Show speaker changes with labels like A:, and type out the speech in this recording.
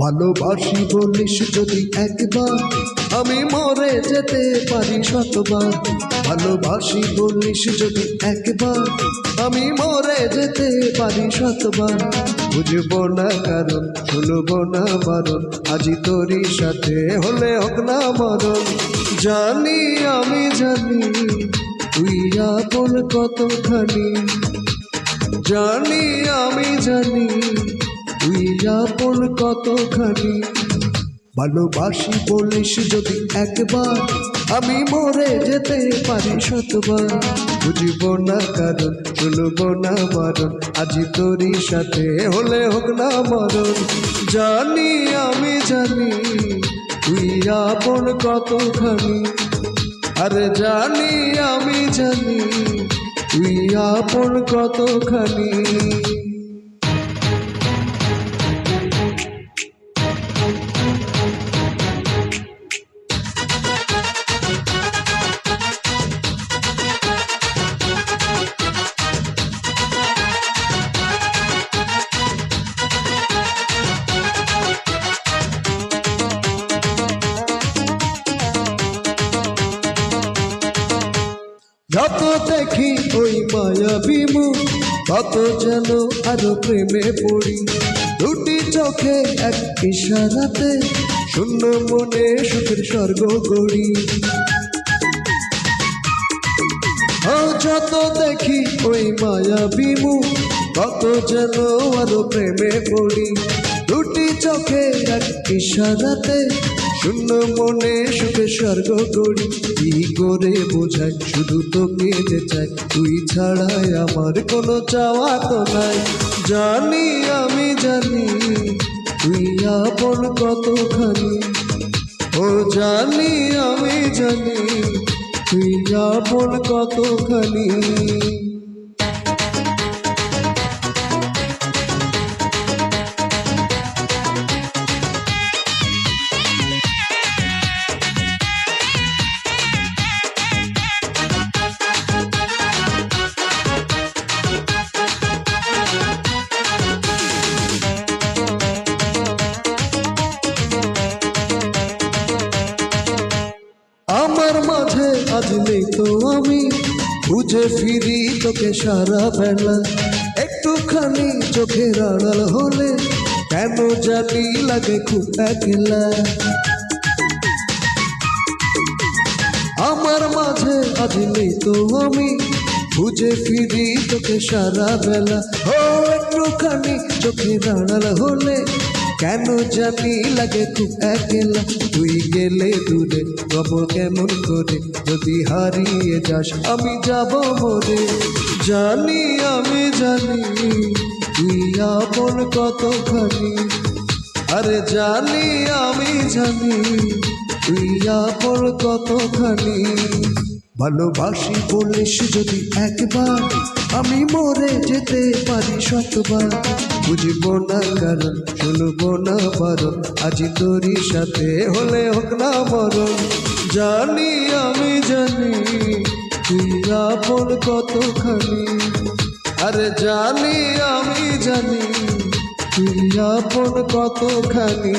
A: ভালোবাসি বলিস যদি একবার, আমি মরে যেতে পারি শতবার। ভালোবাসি বলিস যদি একবার, আমি মরে যেতে পারি শতবার। বুঝবো না কারণ, শুনবো না বারণ, আজি তোরই সাথে হলে হোক না মরণ। জানি আমি জানি তুই আপন কতখানি, জানি আমি জানি তুই আপন কতখানি। ভালোবাসি বলিস যদি একবার, আমি মরে যেতে পারি শতবার। বুঝব না কারণ, শুনব না বারণ, আজি তোরই সাথে হলে হোক না মরণ। জানি আমি জানি তুই আপন কতখানি, আরে জানি আমি জানি তুই আপন কতখানি। যত দেখি ওই মায়াবী মুখ, তত যেন আরো প্রেমে পড়ি। দুটি চোখে এক ইশারাতে শূন্য মনে সুখের স্বর্গ গড়ি। যত দেখি ওই মায়াবী মুখ, তত যেন আরো প্রেমে পড়ি। দুটি চোখে এক ইশারাতে শূন্য মনে সুখে স্বর্গ গড়ি। কি করে বোঝাই শুধু তোকে যে চাই, তুই ছাড়াই আমার কোনো চাওয়া তো নাই। জানি আমি জানি তুই আপন কতখানি, ও জানি আমি জানি তুই আপন কতখানি। আমার মাঝে আজ নেই তো আমি, বুঝে ফিরি তোকে সারা বেলা। একটুখানি চোখের আড়াল হলে কেন জানি লাগে খুব একলা। আমার মাঝে আজ নেই তো আমি, বুঝে ফিরি তোকে সারা বেলা। ও একটুখানি চোখের আড়াল হলে কেন জানি লাগে খুব একলা। তুই গেলে দূরে রব কেমন করে, যদি হারিয়ে যাস আমি যাব মরে। জানি আমি জানি তুই আপন কতখানি, আরে জানি আমি জানি তুই আপন কতখানি। ভালোবাসি বলিস যদি একবার, আমি মরে যেতে পারি শতবার। বুঝব না কারণ, শুনব না বারণ, আজি তোরই সাথে হলে হোক না মরণ। জানি আমি জানি তুই আপন কতখানি, আরে জানি আমি জানি তুই আপন কতখানি।